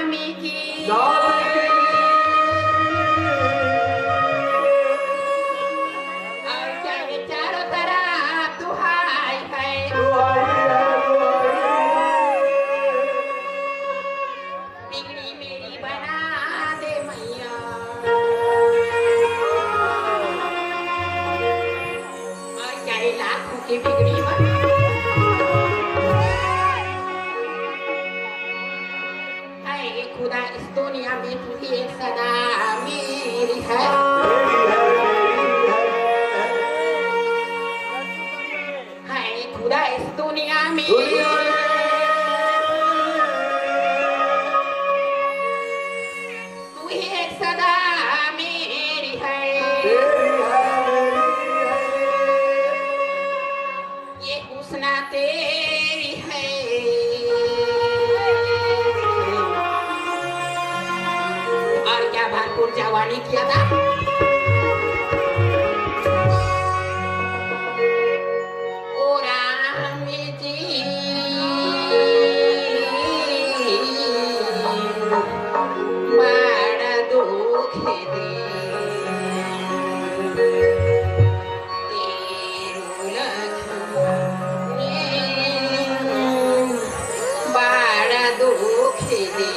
स्वामी की और चाहे चारों तरफ दुहाई है बिगड़ी मेरी बना दे मैया और चाहे लाखों की बिगड़ी बना खुदा इस दुनिया में तू ही एक सदा मेरी है खुदा इस दुनिया में तू ही एक सदा मेरी है ये हुस्ना तेरी है भरपूर जवानी किया था ओ राम जी बड़ा दुख दे तेरू लखने बड़ा दुख दे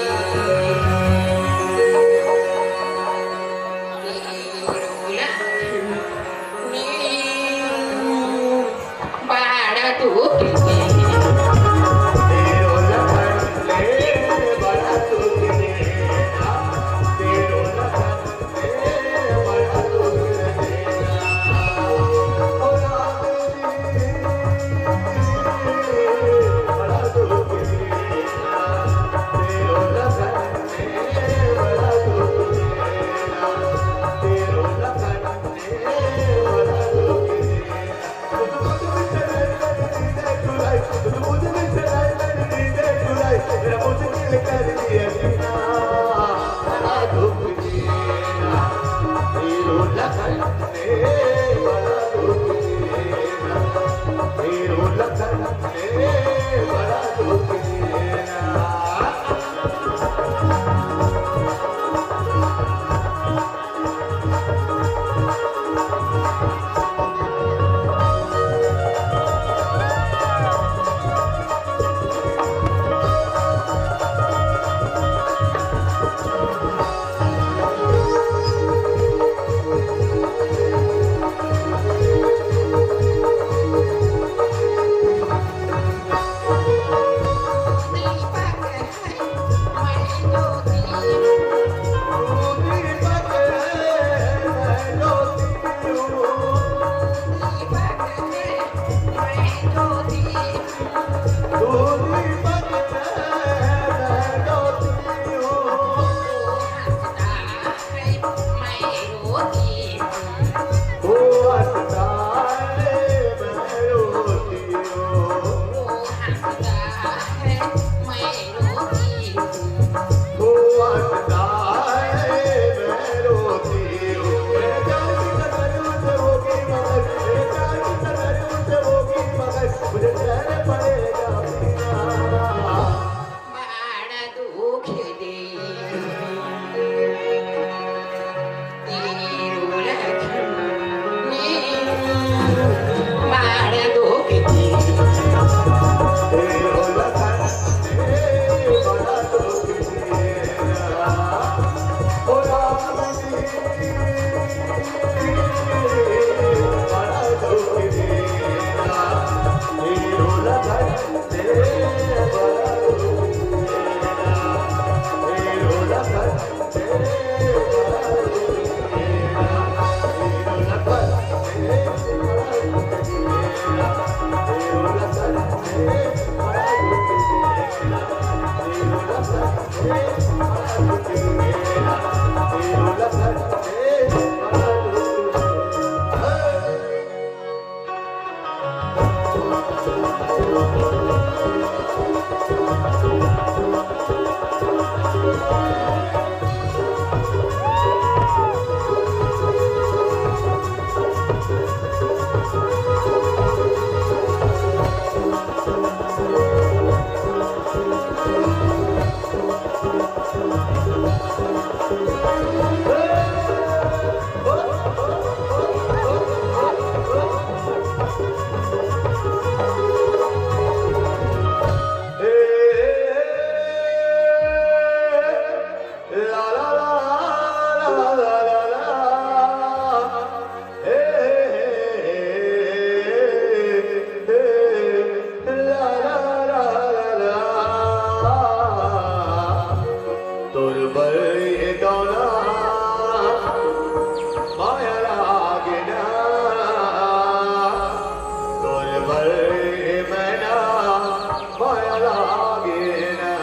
लागे ना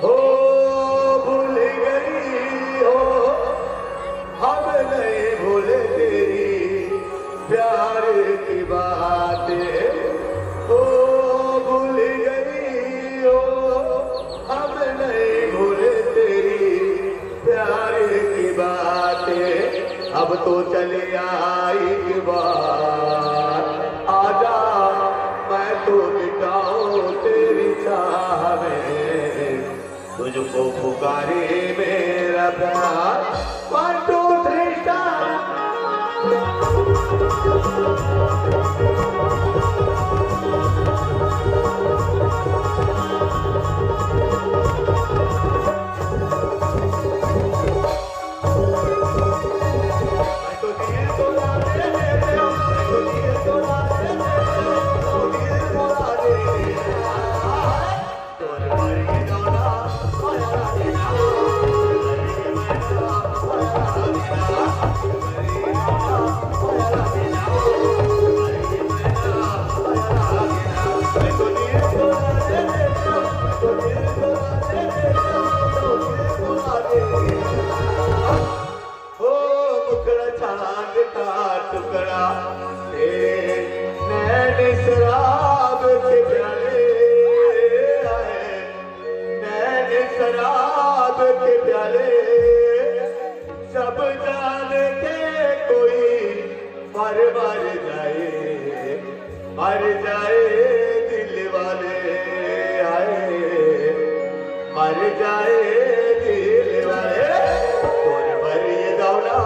हो भूल गई हो हम नहीं भूले तेरी प्यार की बातें हो भूल गई हो हम नहीं भूले तेरी प्यार की बातें अब तो चले आई की बात आजा मैं तो बिताऊं तेरी चाह में तुझको पुकारे मेरा प्यार 1 2 3 स्टार टुकड़ा तेरे नैन शराब के प्याले आए नैन शराब के प्याले सब जाने के कोई मर जाए दिल वाले आए मर जाए दिल वाले तोर भरी दौला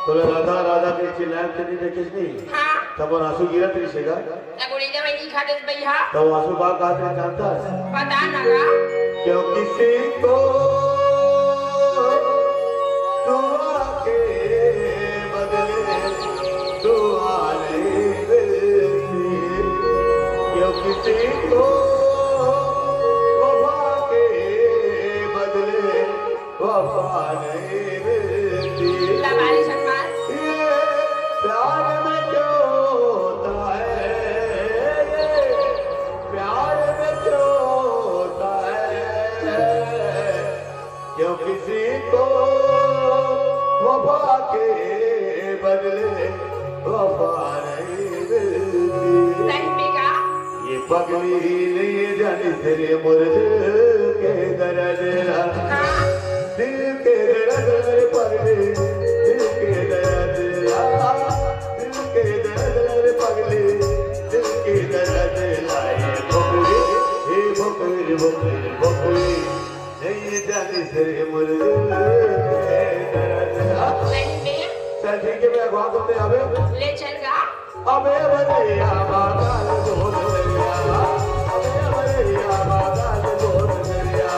तुला राधा राधा की चिल्लाय तरी देखीस नाही तब आंसू गिरत रहीसेगा तब आंसू बाग कहते जानता है पता नगा क्यों किसी को दुआ के बदले दुआ नहीं मिलती क्यों किसी को वफा के बदले वफा नहीं मिलती प्यार में क्यों होता है प्यार में क्यों होता है क्यों किसी को वफा के बदले वफा नहीं मिलती ये पगली नहीं जानी तेरे मुर्द के दर्द दिल के दर्द पगली दिल के दर्द दिल के दर्द पगली दिल के दर्द लाए बकरी हे बकरी बकरी बकरी नहीं जानी तेरे मुर्द के दर्द चल ठीक है मैं अगवा करते अबे ले चल गा अबे बनिया बागाल बोल दरिया अबे बनिया बागाल बोल दरिया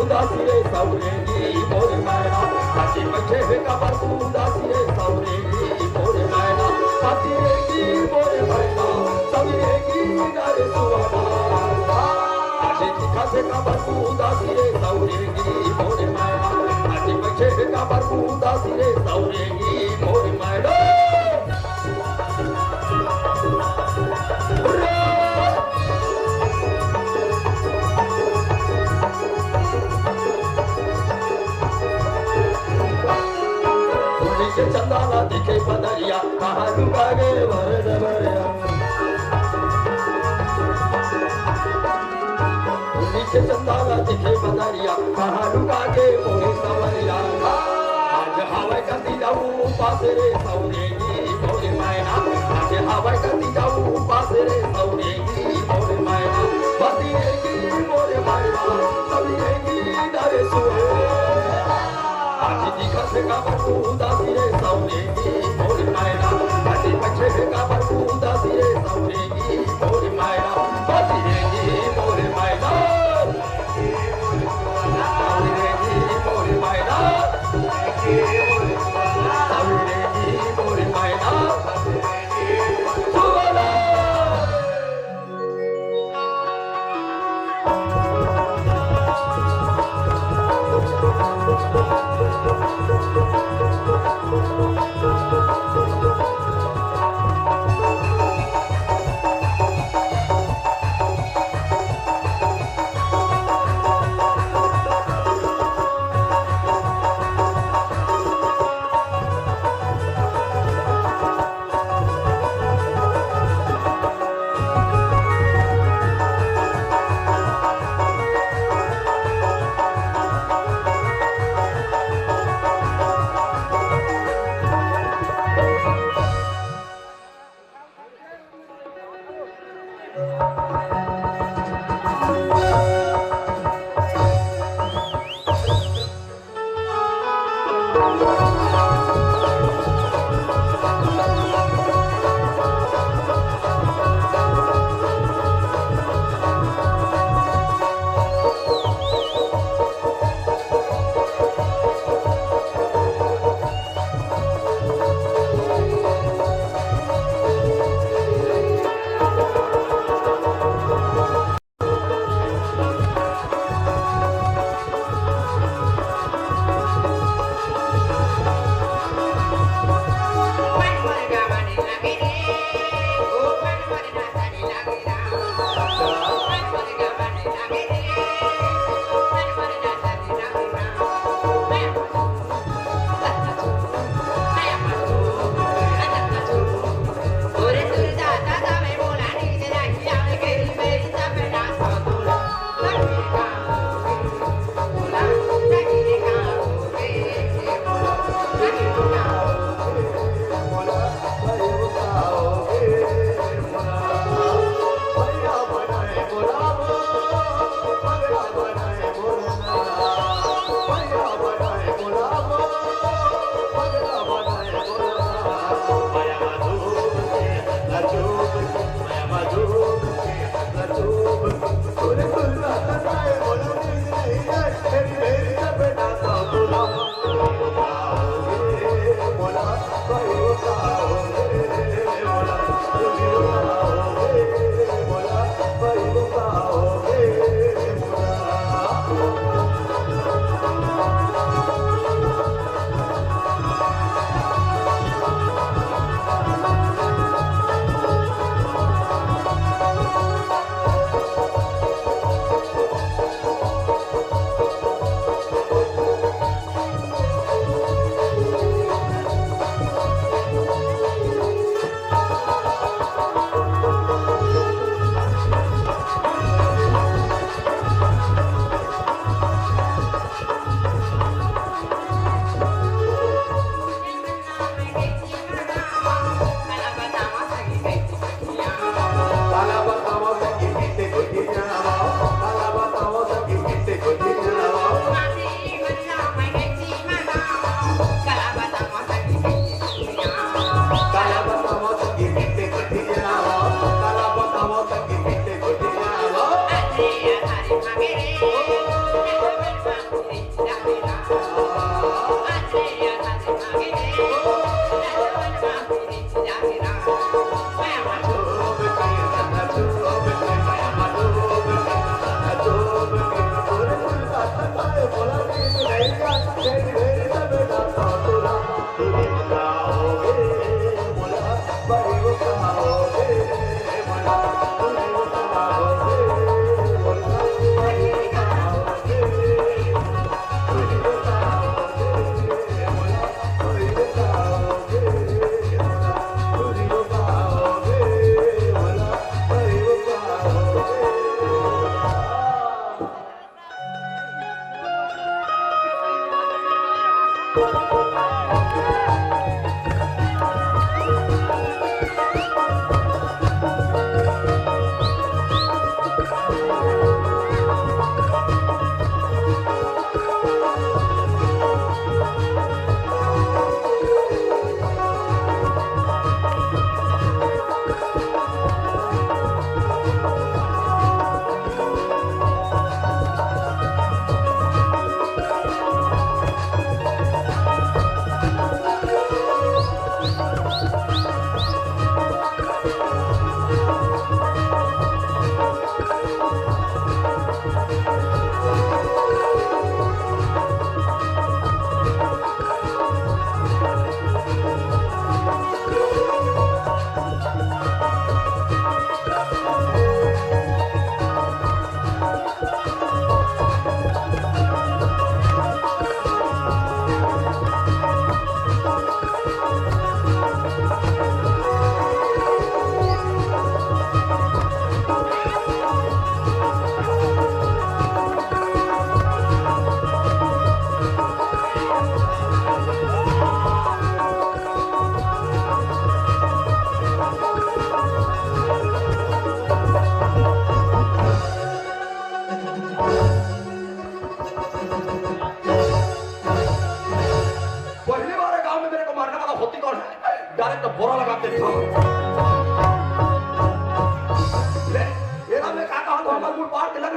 दासिरे सौरेगी मोरे मैना हाथी बैठे हुए कबर को दासिरे सौरेगी मोरे मैना हाथी रेगी मोरे मैना सौरेगी नारे सुहाना हाथी दिखा से कबर को दासिरे सौरेगी मोरे मैना हाथी बैठे हुए कबर को दासिरे सौरेगी मोरे मैना चंदाना दिखे पदरिया कहाँ लुकागे वरद भरिया नीचे चंदाना दिखे पदरिया कहाँ लुकागे मोरे सवरिया आज हवाई गंदी जाऊँ पासे रे सौरेगी मोरे मैना आज हवाई गंदी जाऊँ पासे रे सौरेगी मोरे मैना बसिएगी मोरे मैना सविएगी नारे सुहे आज दिखा से कबर को दासिरे सौरेगी मोरे मैना आज बच्चे से कबर को दासिरे सौरेगी मोरे मैना बसिएगी मोरे मैना सौरेगी मोरे मैना सौरेगी मोरे मैना सुवला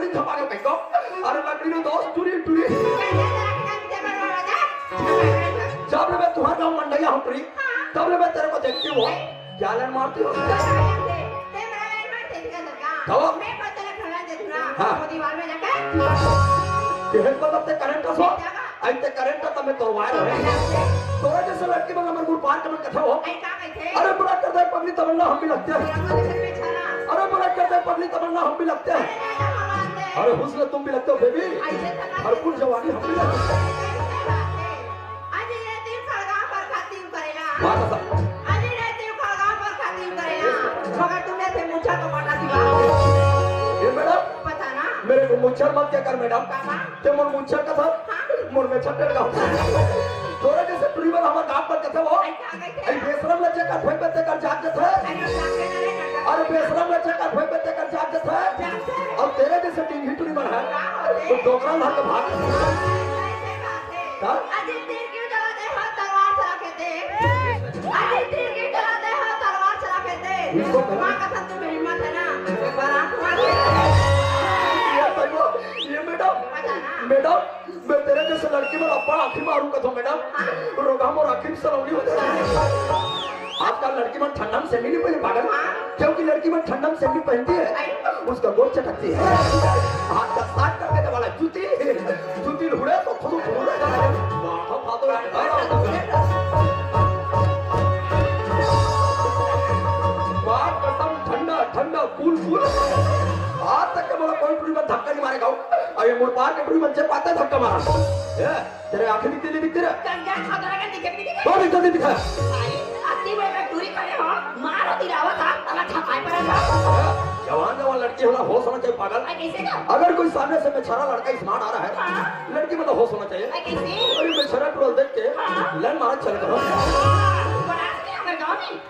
लकड़ी छपा के फेंको अरे लकड़ी ने दोस्त टूरी टूरी जब मैं तुम्हारा गाँव मंडैया हूँ टूरी तब मैं तेरे को देखती हूँ क्या लाइन मारती हो करंट सो ऐसे करंट तो मैं तो वायर है तोरा जैसे लड़की बंगा मन गुड़ पार करन कथा हो अरे बुरा कर दे पगली तमन्ना हम भी लगते हैं अरे बुरा कर दे पगली तमन्ना हम भी लगते हैं अरे हुस्न तुम भी लगते हो बेबी और कुल जवानी हम भी लगते हैं बात ऐसा ये मैडम मेरे को मुच्छर मत क्या कर मैडम ते मोर मुच्छर का था मोर में छट्टर का तोरा जैसे टूरीवर हमार गांव पर कथे वो आई बेशरम लचे का ठोई पे कर जाग जथे अरे बेशरम लचे का ठोई पे कर जाग जथे और तेरे जैसे टिंगी टूरीवर है तो डोकरा धर के भाग अजी तीर क्यों चलाते हो तलवार चला के दे अजी तीर क्यों चलाते हो तलवार चला के दे मां का संत में हिम्मत है ना एक बार आंख मार ये मैडम मैं तेरे जैसे लड़की में अपना आखिर मारूं कथो मैडम रोगा मोर आखिर सलौनी हो जाए आजकल लड़की में ठंडा में सेमी नहीं पहने पागल क्योंकि लड़की में ठंडा में सेमी पहनती है उसका गोद चटकती है हाथ का साथ करके जब वाला जूती उड़े तो खुद उड़े माथा फादो मां कसम ठंडा ठंडा कूल आज तक के बोला कोई पूरी में धक्का नहीं मारेगा और ये मोर पार के पूरी मंचे पाता धक्का मारा ये तेरे आंखें दिखती रहे गंगा खतरा का दिखे कौन इतना दिखा अति में दूरी करे हो मारो दिलावा था अब छपाई पड़ेगा जवान लड़की होला होश होना चाहिए पागल कैसे का अगर कोई सामने से बेचारा लड़का स्मार्ट आ रहा है लड़की में तो होश होना चाहिए कैसे अरे बेचारा टोल देख के लाइन मारा चल करो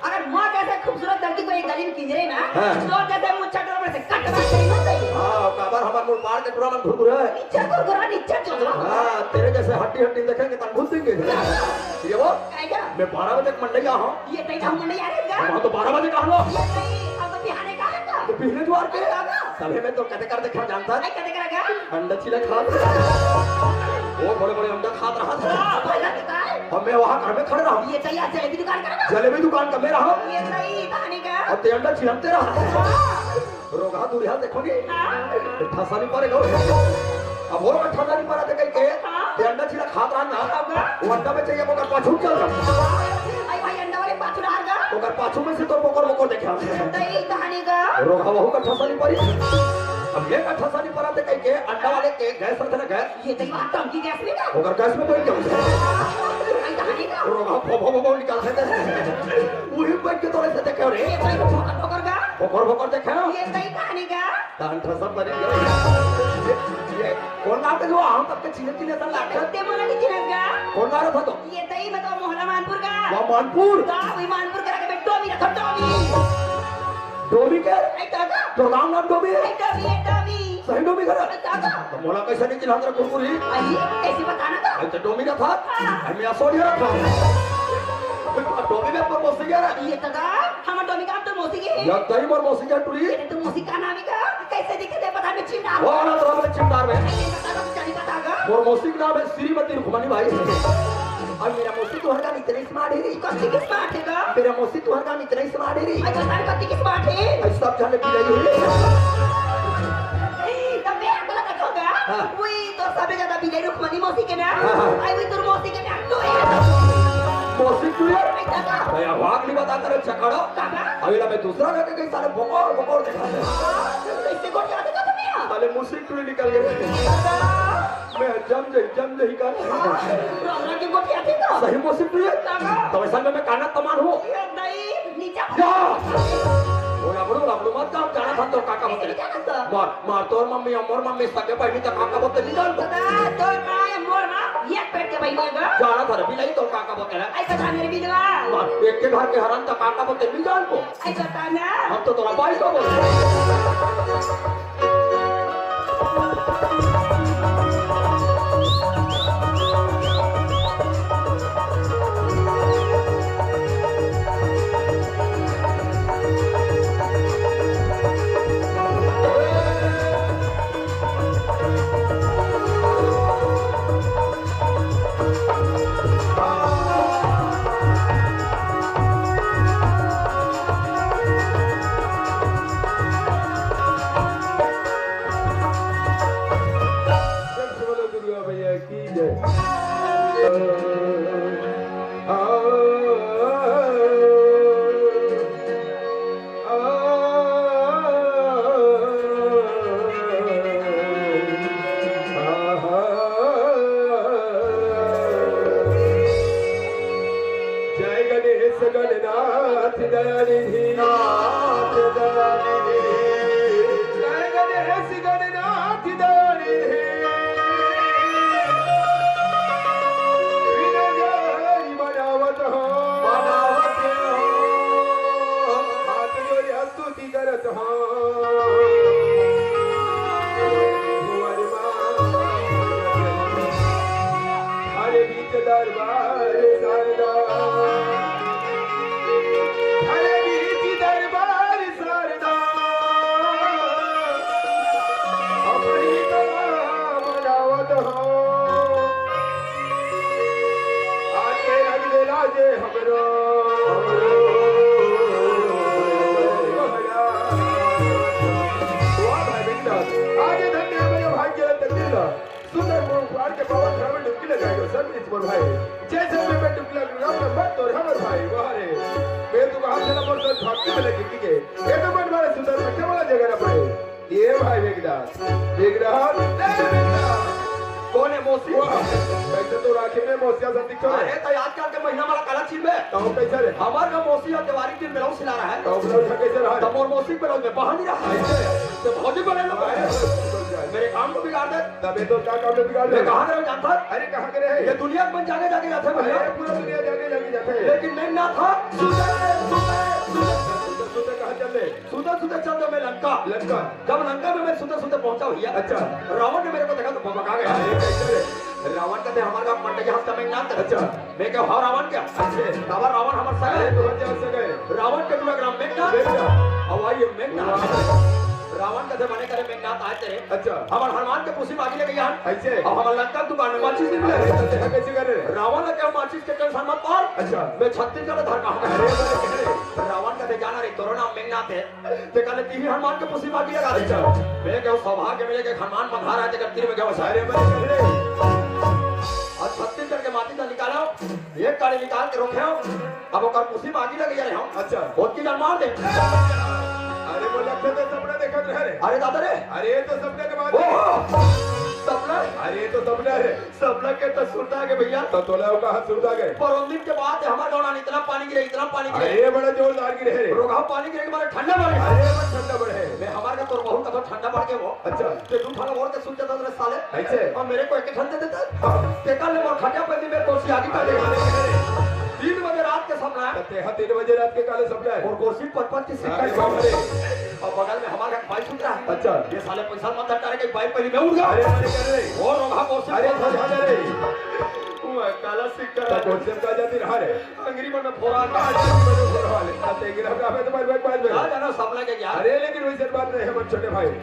अगर मां जैसे खूबसूरत लड़की को एक गली में किंजरे ना तो जैसे मुच्छा डोर से कट मार के नहीं सही हां काबर हमार मुंह पार के टुरा में घुर है नीचे चल हां तेरे जैसे हड्डी देखेंगे तब घुस देंगे ये वो क्या मैं 12 बजे मंडैया हूं ये तई हम मंडैया रहेगा हां तो 12 बजे कहां लो ये तई अब तो बिहाने का है तो पहले द्वार पे तभी मैं तो कहते कर देखा जानता है कहते करेगा अंडा छिला खा वो बड़े अंडा खात रहा था पहला पता है और मैं वहां घर में खड़े रहा ये तई आज जलेबी दुकान करेगा जलेबी दुकान का मैं रहा ये तई कहानी का और ते अंडा छिलमते रहा रोगा दूर हाल देखो नी ठसा नहीं पड़ेगा अब और ठसा नहीं पड़ा कहीं के ते अंडा छिला खात रहा ना वो अंडा में चाहिए मगर पाछू चल रहा आई भाई अंडा वाले पाछू डाल गा मगर पाछू में से तो मोकर देखा तई कहानी का रोगा वहु का ठसा नहीं पड़ी अब ये का ठसा नहीं पड़ा कहीं के अंडा वाले के गैस रखना गैस ये तई बात कम की गैस में का मगर गैस में बैठ गया आई कहानी का रोगा भो निकाल सकते वही बैठ के तोड़े से देखे रे ये तई ठोकर गा भोकर देखे ये तई कहानी का तान ठसा पड़ी ये कौन नाम के जो हम तब के चिले सा लागे ते मोला नहीं चिनेगा कौन नाम था तो ये तई में तो मोहल्ला मानपुर का वो मानपुर का वही मानपुर करा के बेटो भी रखो डोबी के आई दादा तो गांव नाम डोबी आई डोबी सही डोबी घर आई दादा तो मोला कैसे नहीं चिल्ला तेरा कुरकुरी आई कैसे बताना था आई तो डोबी का था आई मैं असोड़िया था डोबी में पर मौसी गया ये दादा हम डोबी का तो मौसी के या तई मोर मौसी का टुरी ये तो मौसी का नाम का कैसे दिखे दे पता में चिमटा वो ना तो मैं चिमटार में नहीं पता मोर मौसी का नाम है श्रीमती रुक्मणी भाई और मेरा मौसी तो हरगा इतने स्मार्ट है कौन की स्मार्ट है का मेरा मौसी तो हरगा इतने स्मार्ट है आई पता नहीं कौन की स्मार्ट है सब जाने पी रही है तब मैं अगला का होगा वही तो सबसे ज्यादा बिले रुक्मणी मौसी के ना आई वही तो मौसी के ना तो मौसी तू यार आई दादा मैं वाक नहीं बता कर चकड़ो अभी ना मैं दूसरा का कहीं सारे बकोर दिखा दे कैसे कोट याद का तुम्हें साले मुसी टुरी निकल गए मैं जम जही का रोना की कोट याद है का सही मौसी टुरी तो ऐसा में मैं काना तमान हूं ये नहीं नीचे जा वो लाबड़ू मत काम जाना था तो काका बोलते मार तोर मम्मी और मोर मम्मी सके पहली तो काका बोलते नहीं जान दादा तोर मां या मोर मां एक पेट के भाई होगा जाना था बिलाई तो काका बोलते है आई पता मेरे बिलवा मार एक के घर के हरन तो काका बोलते नहीं जान को आई पता ना हम तो तोरा भाई को बोलते जय गणेश गणनाथ दयानिधि नाथ दयानिधि जय गणेश गणनाथ दयानिधि विनय जय बनावत हो हाथ जोड़े स्तुति करत हो भुवन मां हरे बीच दरबार शारदा हरे बीच दरबार शारदा अपनी कला बनावत हो आके रंग दे राजे हमरो आगे धन्य मेरे भाग्य तकदीर सुंदर मुबार के पवन हमें डुबकी लगाएगा सब इस पर भाई जैसे मैं डुबकी लगाऊंगा मत और हमर भाई वारे मैं तो कहां चला पर सब भाग्य में लगी के ये तो मन वाले सुंदर रखने वाला जगह ना पड़े ये भाई वेगदास कौन है मौसी कैसे तो राखी में मौसिया सा दिख रहा है अरे तो आजकल के महीना वाला काला चीज में तो कैसे रे हमार का मौसी और दिवाली दिन ब्लाउज सिला रहा है तो ब्लाउज कैसे रहा तब और मौसी ब्लाउज में पहन नहीं रहा है तो भौजी बने लो मेरे काम को बिगाड़ दे तबे तो क्या काम बिगाड़ दे मैं कहां गया जानता अरे कहां गए हैं ये दुनिया में जाने जाके जाते हैं भैया पूरा दुनिया जाके जाते हैं लेकिन मैं ना था सुते कहां चले सुते चलते मैं लंका जब लंका में मैं सुते पहुंचा भैया अच्छा रावण ने मेरे को देखा तो भगा गया रावण कहते हमारा मंडे हाथ का मेघनाथ अच्छा मैं क्या हाँ रावण क्या बाबा रावण हमारे सगे रावण के पूरा ग्राम मेघनाथ और ये मेघनाथ रावण कहते बने करे मेघनाथ आए तेरे अच्छा हमारे हनुमान के पुसी मांगी लगे यहाँ ऐसे अब हमारे लंका दुकान में माचिस नहीं मिले कैसे कर रहे रावण ने क्या माचिस के टेंशन मत पाल अच्छा मैं छत्तीसगढ़ धर कहा रावण कहते जाना रे तोरो नाम मेघनाथ है ते कहले तीही हनुमान के पुसी मांगी लगा अच्छा मैं क्या सौभाग्य मिले के हनुमान पधार आए जगत तीर में गया सारे बने और छत्तीसगढ़ के माटी से निकालो एक काली निकाल के रोके अब ओकर पुसी मांगी लगे रहे हम अच्छा बहुत की जान मार दे अरे वो लगता है सपना देखा रहे अरे दादा रे अरे ये तो सपने के बाद सपना अरे ये तो सपना है सपना के तो सुनता है भैया तो तोला का हाथ सुनता गए पर उन दिन के बाद हमारे गाँव में इतना पानी गिरे अरे बड़ा जोरदार गिरे है रोगा पानी गिरे के मारे ठंडा पड़ गया अरे बड़ा ठंडा पड़ है मैं हमारे का तो बहुत का ठंडा पड़ गया वो अच्छा ते तू थाला और के सुन जाता रे साले ऐसे और मेरे को एक ठंडे देता ते कल ले मोर खटिया पे मेरे कुर्सी आगे का दे 3 बजे रात के सपना है ते 3 बजे रात के काले सपना है और कुर्सी पट की अरे सिक्का बाप रे और बगल में हमारा भाई सुन रहा है अच्छा ये साले पैसा मत डरे के भाई पहले मैं उठ गया अरे अरे कर रहे वो रोगा कुर्सी अरे समझा रे वो काला सिक्का तो कुर्सी का जाती रहा रे अंग्रेजी में फोड़ा का वाले आते गिरा का तो भाई बात ना जाना सपना के यार अरे लेकिन वैसे बात नहीं है मन छोटे भाई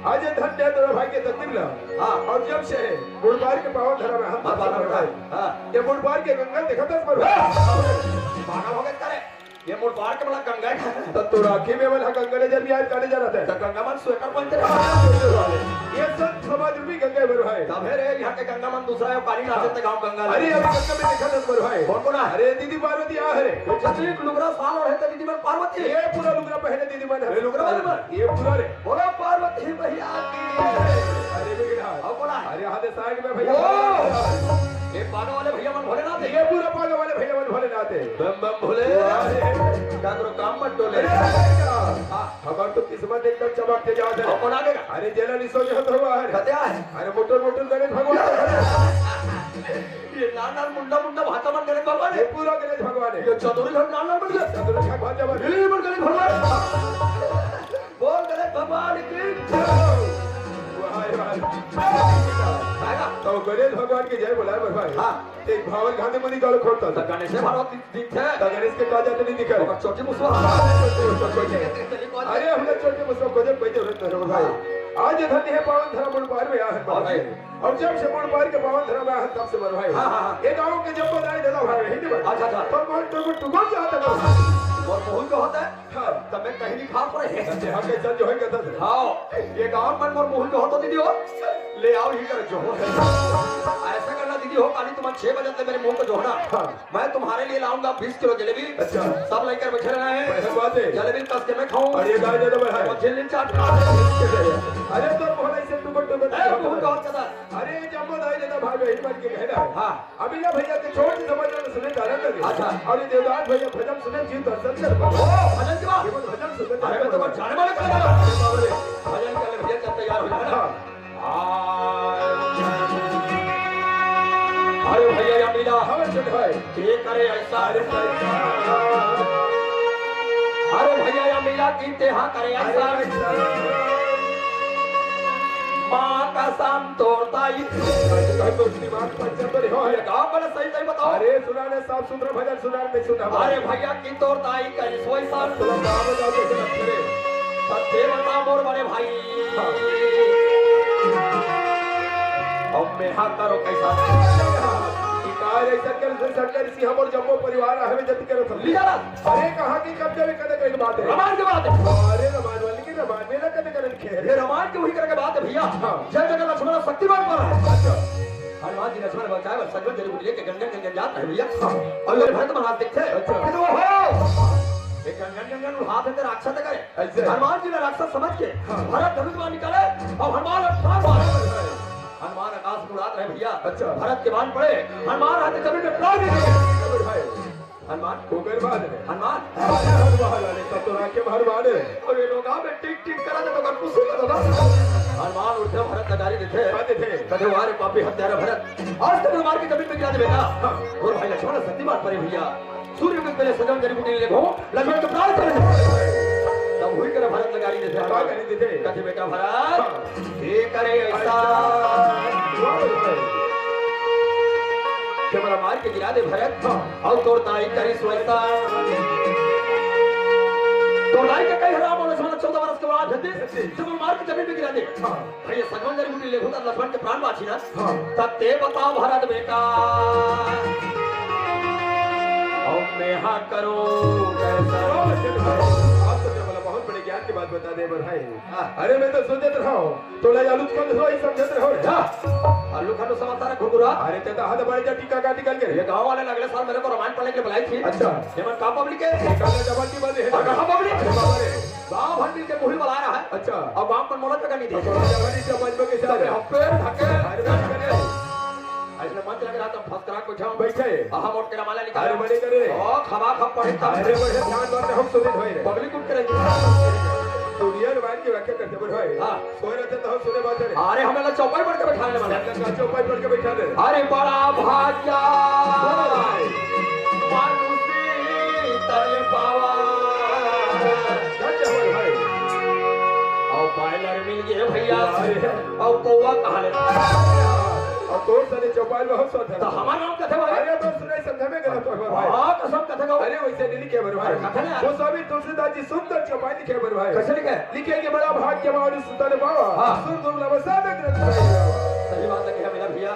आज धन्य है तेरा भाई के तकदीर ला हां और जब से बुढ़बार के पावन धरा में हम भाई हां ये बुढ़बार के गंगा देखा था पर पागल हो गए करे ये मोर बाहर के बड़ा गंगा है तो राखी में वाला गंगा ने जब याद काटे जा रहा तो था गंगा मन स्वेटर पहनते रहे ये सब समाज में गंगा है भाई तब है रे यहाँ के गंगा मन दूसरा है पानी नाचते गांव गंगा अरे अभी गंगा में देखा था भाई कौन है अरे दीदी पार्वती आ है वो छतरी लुगरा साल और है तो दीदी मन पार्वती ये पूरा लुगरा पहने दीदी मन अरे लुगरा वाले ये पूरा रे बोलो पार्वती भैया की अरे बिगड़ा अब बोला है अरे हाथ साइड में भैया ये पागल वाले भैया मन भोलेनाथ है ये पूरा पागल वाले भैया मन भोलेनाथ है बम बम भोले का करो काम मत डोले हमार तो किस्मत एकदम चमकते जाते अब कौन आगे अरे जेला निसो जो भगवान कते है अरे मोटर मोटर गणेश भगवान ये नाना मुंडा मुंडा भाता मन गणेश भगवान ये है पूरा गणेश भगवान है ये चतुरी घर नाना बन गया चतुर का भाजा बन ये बन गणेश भगवान बोल गणेश भगवान की वाह वाह आएगा तो गणेश भगवान की जय बोला भाई हां एक भावन गांधी मुनि गाल खोलता था गणेश भगवान दिख है तो गणेश के काजा तो नहीं दिखा और छोटी मुसवा अरे हमने छोटे मुझको कोई कोई जरूरत नहीं भाई आज धन्य है पावन धरा मुड़ पार में आया है और जब से मुड़ पार के पावन धरा में आया तब से भाई ये गांव के जब बताए दादा भाई हिंदी में अच्छा अच्छा तो बहुत तो टुकड़ जाता है और बहुत का होता है तब मैं कहीं नहीं खा पड़े हम कैसा जो है कहता है हाँ ये गाँव मन मोर मुँह जो हो तो दीदी हो ले आओ ही कर जो ऐसा करना दीदी हो काली तुम 6 बजे मेरे मुंह को जोड़ना मैं तुम्हारे लिए लाऊंगा 20 किलो जलेबी अच्छा सब लेकर बैठे रहना है बात है जलेबी कस के मैं खाऊं और ये गाय दे दो भाई और झिल्ली चाट अरे तो बहुत ऐसे टुकड़ बहुत ज्यादा अरे जम्मू दाई दादा भाई वही बन के कहना है हाँ अभी ना भैया के छोड़ के समझ में सुने जा रहे थे अच्छा और ये देवदास भैया भजन सुने जी दर्शन कर भजन की बात भजन सुने अरे मैं तो जाने वाले भजन कर ले भैया चल तैयार हो जाना अरे भैया या मीरा हमें चल भाई ये करे ऐसा अरे भैया या मीरा की तेहा करे ऐसा माँ का शाम तोड़ता ही गाँव वाले सही सही बताओ अरे सुनाने साफ सुथरा भजन सुनाने नहीं सुना अरे भैया की तोड़ता ही कहीं सोई साल करे सत्य बता मोर बड़े भाई अब में हाथ करो कैसा सरकार इसी हम और जम्मू परिवार हमें जति करो लिया अरे कहाँ की कब्जे में कदे कहीं बात है रमान की बात है अरे रमान वाली की रमान में ना कदे करे लिखे ये रमान की वही करके बात है भैया जय जगह लक्ष्मण शक्तिमान पर है हनुमान जी लक्ष्मण बचाए और सजवन जरूर लेके गंगन गंगन जाता है भैया और मेरे भरत महाराज दिखते किंतु वो हो एक गंगन गंगन हाथ में राक्षस करे हनुमान जी ने राक्षस समझ के भरत धनुष निकाले और हनुमान आकाश में उड़ाते रहे भैया अच्छा भरत के बाण पड़े हनुमान हाथ जमीन में प्राण दे दिए हनुमान को कर बात है हनुमान वाले तब तो राके हनुमान है और ये लोग में टिक टिक करा दे तो कर कुछ कर दो हनुमान उठे भरत नगारी देते कदे वारे पापी हत्यारा भरत आज तक हनुमान की जमीन में गिरा दे बेटा और भाई लक्ष्मण शक्तिमान परे भैया सूर्य के पहले सजन जरी बुटी ले घो लक्ष्मण के प्राण चले तब हुई करे भरत नगारी देते हनुमान करी देते कथे बेटा भरत ये करे ऐसा कैमरा मार के गिरा दे भरत और तोड़ताई करी सोचता तोड़ताई के कई राम और लक्ष्मण 14 वर्ष के बाद हत्या जब मार के जमीन में गिरा दे भैया सगवन जरी बुटी ले घो लक्ष्मण के प्राण बाची ना तब ते बताओ भरत बेटा और मैं हाँ करो कैसा बहुत बड़े ज्ञान की बात बता दे भाई अरे मैं तो सोचत रहा हूँ तो ले आलू को तो ही समझत रहो आलू खानो समाचार घुघुरा अरे ते तो हाथ बड़े जा टीका का निकल के ये गांव वाले अगले साल मेरे को रामायण पढ़ने के लिए बुलाई थी अच्छा हेमंत का पब्लिक है काले जवान की बात है कहां पब्लिक गांव भर मिल के मुहिम बना रहा है अच्छा और गांव पर मोहलत का नहीं दी जवानी से बचबो के साथ हफ्ते ढके ऐसे मंच लग रहा था फर्स्ट क्लास बैठा हूं बैठे हम मोट के माला निकाल अरे बड़े करे ओ खबा खब पढ़े अरे बड़े ध्यान बात हम सुने होए पब्लिक उठ के रही दुनिया मान के व्याख्या करते बड़ भाई हां सोए रहते तो हम सुने बात है अरे हमें ला चौपाई पढ़ के बैठाने वाला का चौपाई पढ़ के बैठा दे अरे बड़ा भाग्या मानुषी तले पावा क्या भाई और बायलर मिल गए भैया और कौवा कहां ले और तो सारे चौपाई में हम सोच तो हमारा नाम कथे भाई अरे तो सुनाई समझ में गलत हो भाई हां कसम कथे गो अरे वैसे नहीं लिखे बर भाई कथे ना वो स्वामी तुलसीदास जी सुंदर चौपाई लिखे बर भाई कैसे लिखे लिखे कि बड़ा भाग्य मानु सुतन बाबा हां सुन तुम नमस्कार ग्रंथ भाई सही बात है मेरा भैया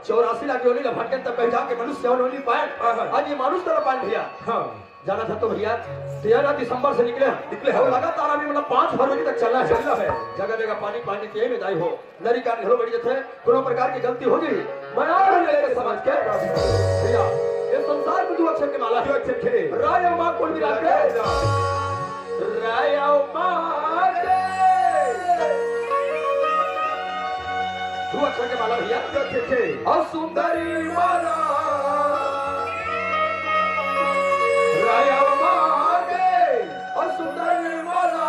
84 लाख योनि लफटके तब पहचान के मनुष्य और योनि पाए आज ये मानुष तरह पाए भैया हां जाना था तो भैया 13 दिसंबर से निकले और लगातार अभी मतलब 5 फरवरी तक चलना है जगह जगह पानी पानी तेज में दाई हो नरी का घरों बड़ी जथे कोनो प्रकार की गलती हो गई मैं और लेके समझ के भैया ये संसार में 2 अक्षर के माला 2 अक्षर के राय और मां को मिला के राय और मां के 2 अक्षर के माला भैया 2 अक्षर के और सुंदरी माला राय और मां के और सुंदरी माला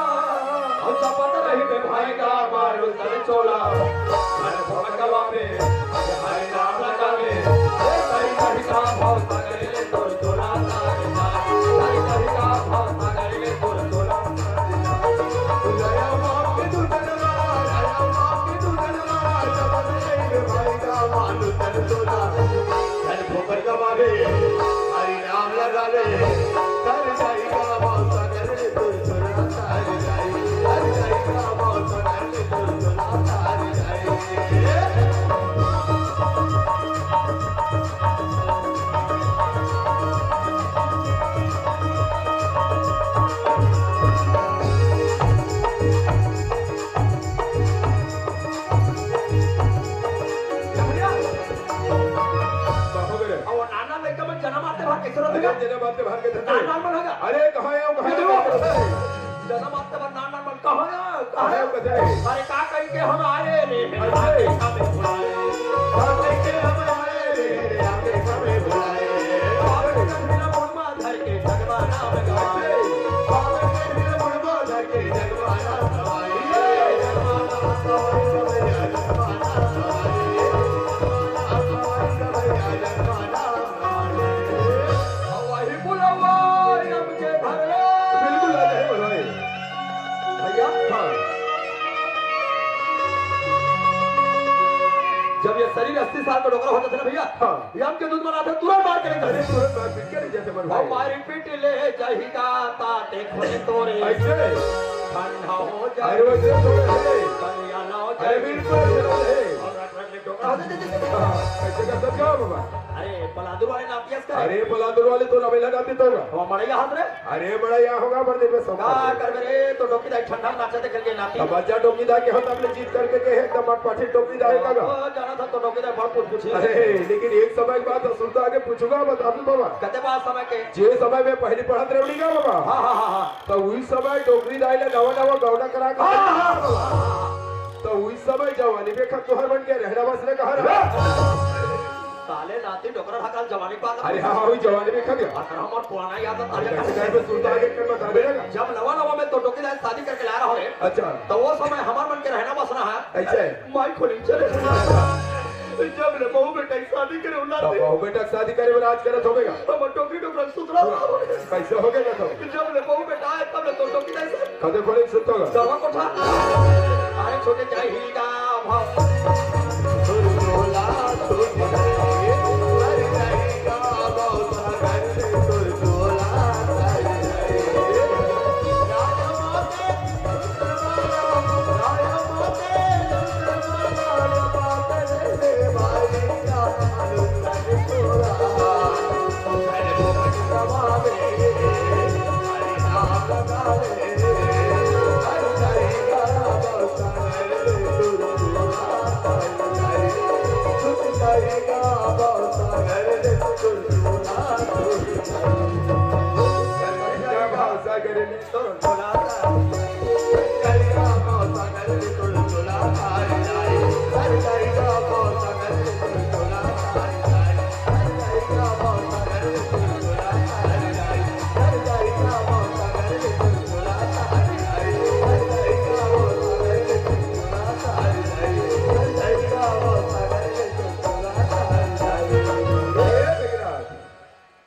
और चपत रही में भाई का मारो तले चोला अरे भगवा पे हरे नाम लगा ले सही सही का भाव सागर ले तोर तोला सही सही का भाव सागर ले तोर तोला राय और मां के दुधनवा राय और मां के दुधनवा चपत रही में भाई का मारो तले चोला अरे भगवा पे हरे नाम लगा ले सही सही का भाव सागर ले तोर तोला सारी जाई हरे सही का भाव सागर ले तोर तोला सारी जाई सुनो अरे जना बात भाग के धंधे नान मन होगा अरे कहां है जना बात पर नान मन कहां है कथे अरे का कह के हम आए रे हमें बुलाए कह के हम आए रे आके हमें बुलाए और मेरा मुर्मा धर के जगवाना में गाए और मेरे मुर्मा धर के जगवाना सवाई जगवाना सवाई जगवाना वही बुलावा हमके भरे बिल्कुल आ जाए बुलाए भैया हां जब ये शरीर 80 साल का डोकरा होता था ना भैया हाँ। ये हम के दूध बनाते तुरंत मार के अरे निकलते तुरंत बात बिल्कुल जैसे मन भाई हमारी पिट ले जाहिगा ताते खोले तोरे ऐसे ठंडा हो जाए अरे वो जो है कन्या ना हो अरे जाए बिल्कुल है और रट रट ले डोकरा कैसे का सब क्या बाबा अरे बलादुर वाले नातियस का अरे बलादुर वाले तो नवे लगाते तो होगा हम मड़ैया हाथ रे अरे बड़ा यहाँ होगा बड़े पे सब का कर रे तो डोकी दाई ठंडा में नाचते खेल के नाती अब बच्चा टोपी दा के होता अपने जीत करके के एकदम मट पाठी टोपी दा का ओ जाना था तो डोकी दाई बड़ पूछी अरे लेकिन एक समय की बात सुनता आगे पूछूंगा बता दूं बाबा कते बात समय के जे समय में पहली पढ़त रेवड़ी का बाबा हां हां हां तो उस समय टोकरी दाई ले नवा नवा गौना करा के तो उस समय जवानी में खतोहर बन के रहना बस ने कहा साले नाती डोकरा ढकाल जवानी पाता अरे हाँ वही जवानी में खा गया अगर हम और पुराना याद है कैसे घर पे सुनता आगे कर बता देगा जब नवा नवा में तो डोकी दाई शादी करके ला रहा हो रे अच्छा तो वो समय हमार मन के रहना बसना है ऐसे माई खोली चले जब ले बहू बेटा की शादी करे उला तो बहू बेटा शादी करे वाला आज करत होगा हम टोकरी टोकरा सुतरा कैसे हो गया तो जब ले बहू बेटा आए तब ले तो टोकी दाई से कदे खोले सुनता होगा सर्वा कोठा अरे छोटे चाहिएगा भाव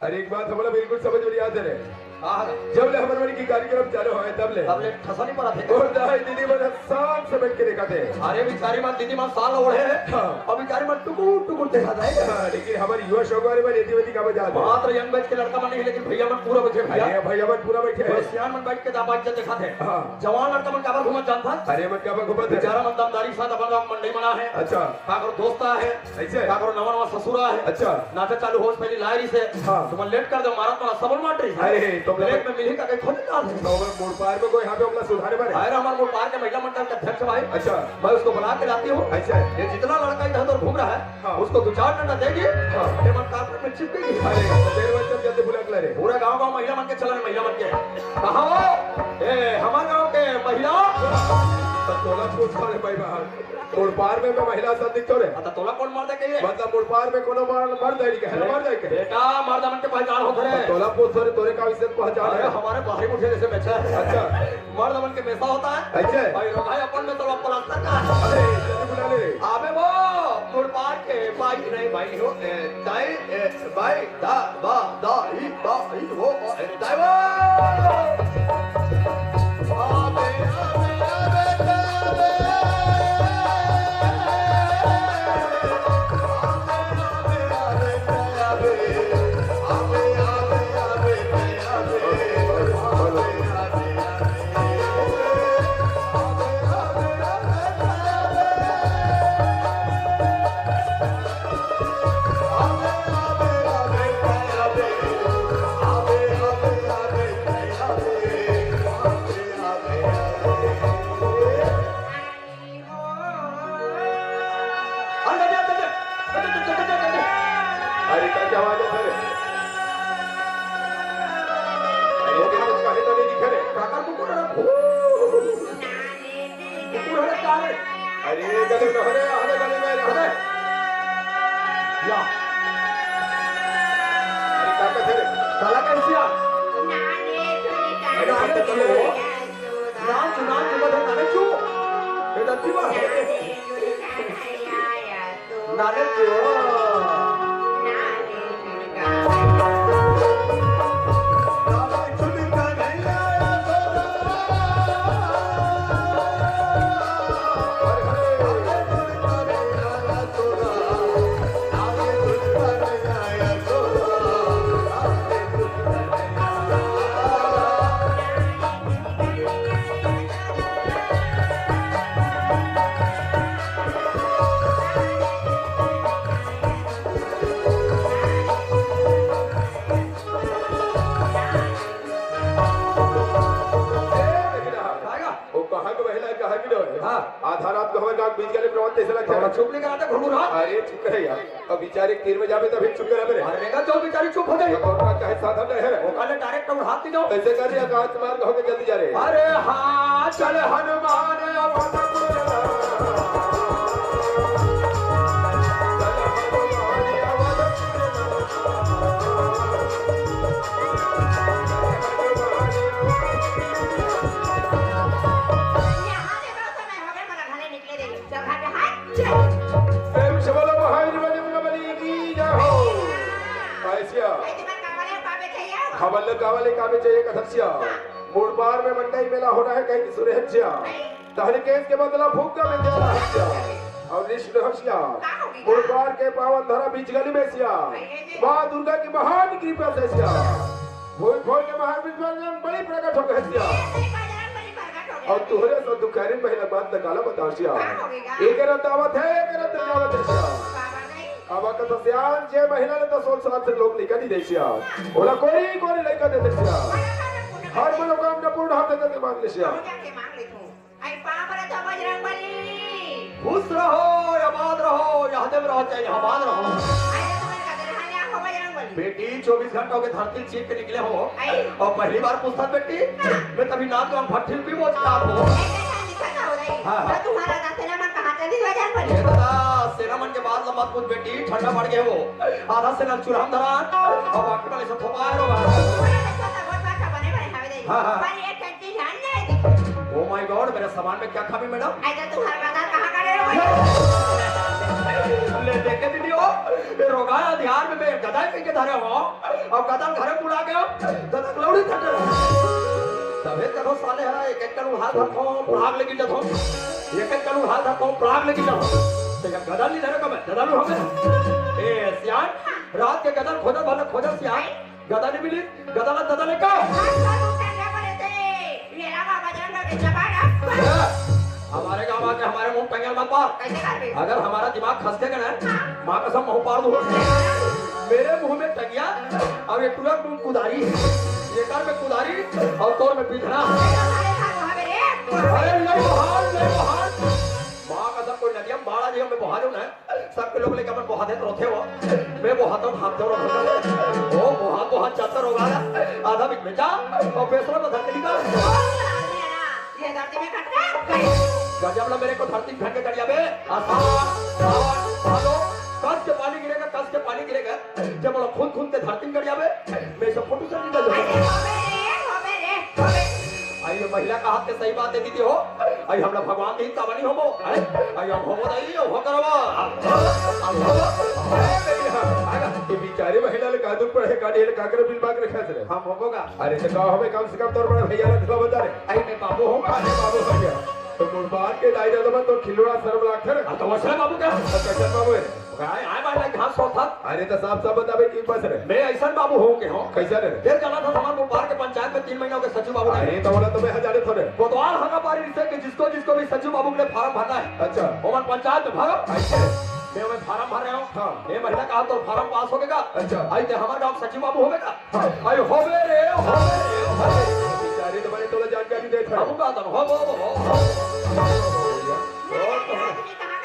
अरे एक बात हमारा बिल्कुल समझ में याद है जब ले हमारे की कार्यक्रम चालू है तब ले ठसा नहीं पड़ा थे और दाई दीदी मन शान से बैठ के देखा थे अरे बिचारी मां दीदी मां साल ओढ़े है और बिचारी मां टुकुर टुकुर देखा जाए लेकिन हमारी युवा शौकारे में रेती वेती का मजा आता है मात्र यंग बैच के लड़का मन नहीं लेकिन भैया मन पूरा बैठे भैया अरे भैया मन पूरा बैठे हैं सियान मन बैठ के दामाद जब देखा थे हाँ। जवान लड़का मन काबर घूमत जानता अरे मन का घुमत है बेचारा मन दमदारी साथ अपन गांव मंडी मना है अच्छा काकर दोस्ता है ऐसे काकर नवा नवा ससुरा है अच्छा नाचा चालू होश पहली लायरी से हाँ। तुम लेट कर दो मारत वाला सबल मार रही अरे तो ब्रेक में मिली का के खोज ना तो मोड़ पार में कोई यहाँ पे अपना सुधारे मारे अरे हमारे मोड़ पार के महिला मंडल के अध्यक्ष भाई अच्छा मैं उसको बुला के लाती हूँ ऐसा ये जितना लड़का इधर उधर घूम रहा हाँ। है उसको 2-4 डंडा देगी हाँ। ये मन कार्पेट में चिपकेगी अरे तेरे बच्चे जल्दी बुला के ला रे पूरे गांव गांव महिला मन के चलन महिला मन के कहा हो ए हमारे गांव के महिला तो तोला पूछ करे भाई बाहर मोड़ पार में मैं महिला साथ दिखतो रे आता तोला कौन मार दे कहिए मतलब मोड़ पार में कोनो मर जाए के मर जाए के बेटा मर्द मन के पहचान होते रे तोला पूछ तोरे का विषय पहचान अरे है हमारे बाहरी मुझे जैसे बेचा है अच्छा मर्द मन के पैसा होता है ऐसे भाई रोगाई अपन में तो प्लास्टर का है। अरे जल्दी बुला ले रे आबे वो मोड़ पार के भाई नहीं भाई हो दाई भाई दा बा दा ई बा ई वो दाई वो आबे आबे अरे क्या आवाज है तेरे रे अरे गले में हरे आधे गले में अरे या अरे काका थे साला कैसिया नाने चुनी नाच नाच बदल नाने चू ये दत्ती बात नाने चू आधा रात को हमारे गांव बीच गले प्रवंत ऐसे लगता है चुप नहीं कराते घुरघुरा अरे चुप करे यार अब बेचारे 3 बजे आवे तभी चुप करे मेरे अरे मेरा जो बेचारी चुप हो गई और का कहे साधन नहीं है वो काले डायरेक्ट तो हाथ नहीं दो ऐसे कर रही आकाश मार्ग होके जल्दी जा रहे अरे हाँ चल हनुमान खबल कावले कामे चाहिए कथसिया मुड़बार में मंडई मेला हो रहा है कहीं की सुरहसिया तहने केस के बदला फूक का में देला हसिया और निष्ठ हसिया मुड़बार के पावन धरा बीच गली में सिया मां दुर्गा की महान कृपा से सिया भोज भोज के महान विद्वान बड़ी प्रकट हो गए सिया और तुहरे सो दुखारी महिला बात निकाला बतासिया एक दावत है एक दावत है सिया अब का सियान जे महिला ने तो सोच साथ से लोग निकल ही देसिया बोला कोई लड़का दे देसिया हर मनोकामना पूर्ण होते तक मांग लेसिया खुश रहो आबाद रहो यादें रहो चाहे आबाद रहो बेटी 24 घंटों के धरती चीख के निकले हो और पहली बार पूछता बेटी मैं तभी नाम तो भट्टिल भी मोचता हो तुम्हारा सेनामन कहाँ चली बाजार पर सेनामन के बाद लंबा कुछ बेटी ठंडा पड़ गए हो आधा से नल चुराम धरा और बाकी वाले सब थोपाए रो ओ माय गॉड मेरे सामान में क्या खामी मैडम तुम्हारा कहाँ करे ले देखे वीडियो ये रोगाया ध्यान में मैं गदाई पे के धरे हो अब गदन घरे बुला के गदन लौड़ी थटे तबे करो साले है एक कनु हाथ रखो प्राग लगी जथो एक कनु हाथ रखो प्राग लगी जथो ते गदन नहीं धरे कब गदन हमें ए सियान रात के गदन खोजो भले खोजो सियान गदन नहीं मिली गदन का हमारे गांव आके हमारे मुंह टंगल मत मार अगर हमारा दिमाग खसके गया मां कसम मुंह पाड़ दूं मेरे मुंह में टंगिया और ये तुरंत मुंह कुदारी ये कर में कुदारी और तोर में बिछना अरे नहीं बहाल मां कसम कोई नदिया बाड़ा जी में बहा दूं ना सबके लोग लेके अपन बहा देते रहते हो मैं बहाता हूं हाथ जोड़ ओ बहुत चातर होगा आधा बिक में जा और बेसरा में धर के निकाल ये धरती में कटना गजब ला मेरे को धरती फेंक के करिया बे आसान भालो कस के पानी गिरेगा जब बोला खुद के धरती में करिया बे मैं सब फोटो से निकल जाऊंगा आइए महिला का हाथ के सही बात दे दी हो आई हमरा भगवान की तावनी होबो आई हम होबो दई हो करवा ये बेचारे महिला ले कादू पड़े गाड़ी ले काकर बिल बाग रखा थे हम होबोगा अरे तो कहो हमें कम से कम तौर पर भैया ने दिखा बता रहे आई मैं बाबू हूं अरे बाबू हो गया तो मुर्बाद के दायरे में तो खिलौना सर्व लाखर तो वैसे बाबू क्या कैसे बाबू है आए बाय लाइक घास सोता अरे तो साफ बताबे की बस रे मैं ऐसा बाबू हो के हो कैसा रे फिर जाना था हमारे मुबारक के पंचायत में 3 महीनों के सचिव बाबू अरे तो बोला तुम्हें हजारे थोड़े कोतवाल हंगा पारी से कि जिसको भी सचिव बाबू के लिए फार्म भरना है अच्छा ओमन पंचायत में भरो ऐसे मैं फार्म भर रहा हूं हां ये महिला का तो फार्म पास हो गएगा अच्छा आई ते हमारे गांव सचिव बाबू होगा आई होबे रे बेचारे तो बड़े तोला जानकारी देत है बाबू का तो हो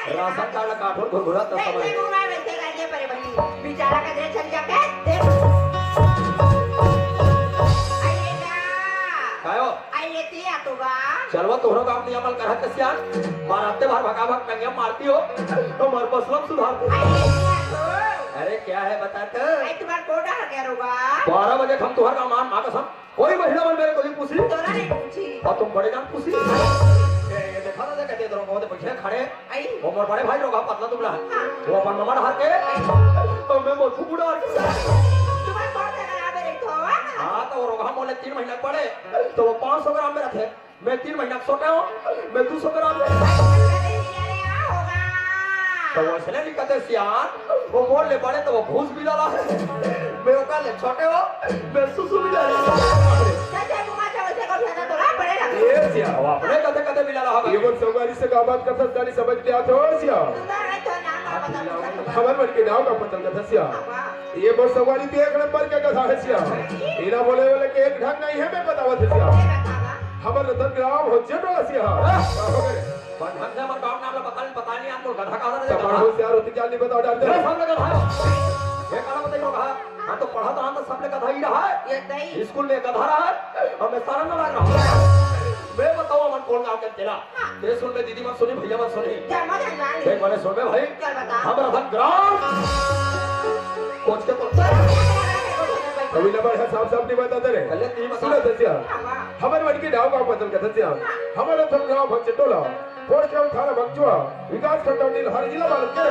राशन कार्ड काठोर घुरघुरा तो समय बेचारा का दे चल जाके कायो आई लेती है तो बा चलवा तोहरो काम नहीं अमल करत कसियान मारते बार भगा भग नंगे मारती हो तो मर बसलम सुधारती अरे क्या है बता तो तुम्हारा कोटा है क्या रोगा 12 बजे हम तुहर का मान माँ कसम कोई महिला मन मेरे को नहीं पूछी तोरा नहीं पूछी और तुम बड़े जान पूछी ये देखा ना कहते तो बहुत पीछे खड़े वो मोर बड़े भाई रोगा पतला दुबला वो अपन ममड़ हार के तो मैं मोटू बुढ़ा तुम्हारा कोटा करा दे रही तो हाँ तो वो रोगा मोले 3 महीना पड़े तो वो 500 ग्राम में रखे मैं 3 महीना सोटा हूँ मैं 200 ग्राम तो वो इसलिए नहीं कहते सियान वो मोड़ ले पड़े तो वो भूस भी डाला है मैं ओका ले छोटे हो मैं सुसु भी डाला चाचा कुमार चावल से कौन सा तोड़ा पड़ेगा ये सिया वो अपने कते कते भी डाला होगा ये वो सवारी से का बात करता जानी समझ के आते हो सिया सुंदर है तो नाम का पता खबर बन के नाव का पता करता सिया ये वो सवारी तो एक नंबर के कथा है सिया इना बोले बोले के एक ढंग नहीं है मैं बतावत सिया खबर रतन ग्राम हो जेटो सिया बंधन से हमारे गांव नाम ला पता नहीं आपको गधा कहा था तमाम होशियार होती क्या नहीं बताओ डाल दे सब लोग गधा ये काला बताइए कहा हाँ तो पढ़ा तो हम तो सब ने गधा ही रहा है ये दही स्कूल में गधा रहा है और मैं सारा ना लग रहा हूँ मैं बताऊँ मन कौन गाँव के तेरा तेरे सुन में दीदी मत सुनी भैया मत सुनी जमा जान एक मैंने सुन में भाई चल बता हम रतन ग्राम कोच के तो कभी नंबर है साफ साफ नहीं बताते रे पहले तीन बता सुनो दसिया हमारे बन के नाव का पता करता सिया हमारे रतन ग्राम भक्त टोला पोस्ट ग्राम थाना भक्तुआ विकास खंड नील हर जिला वाले के है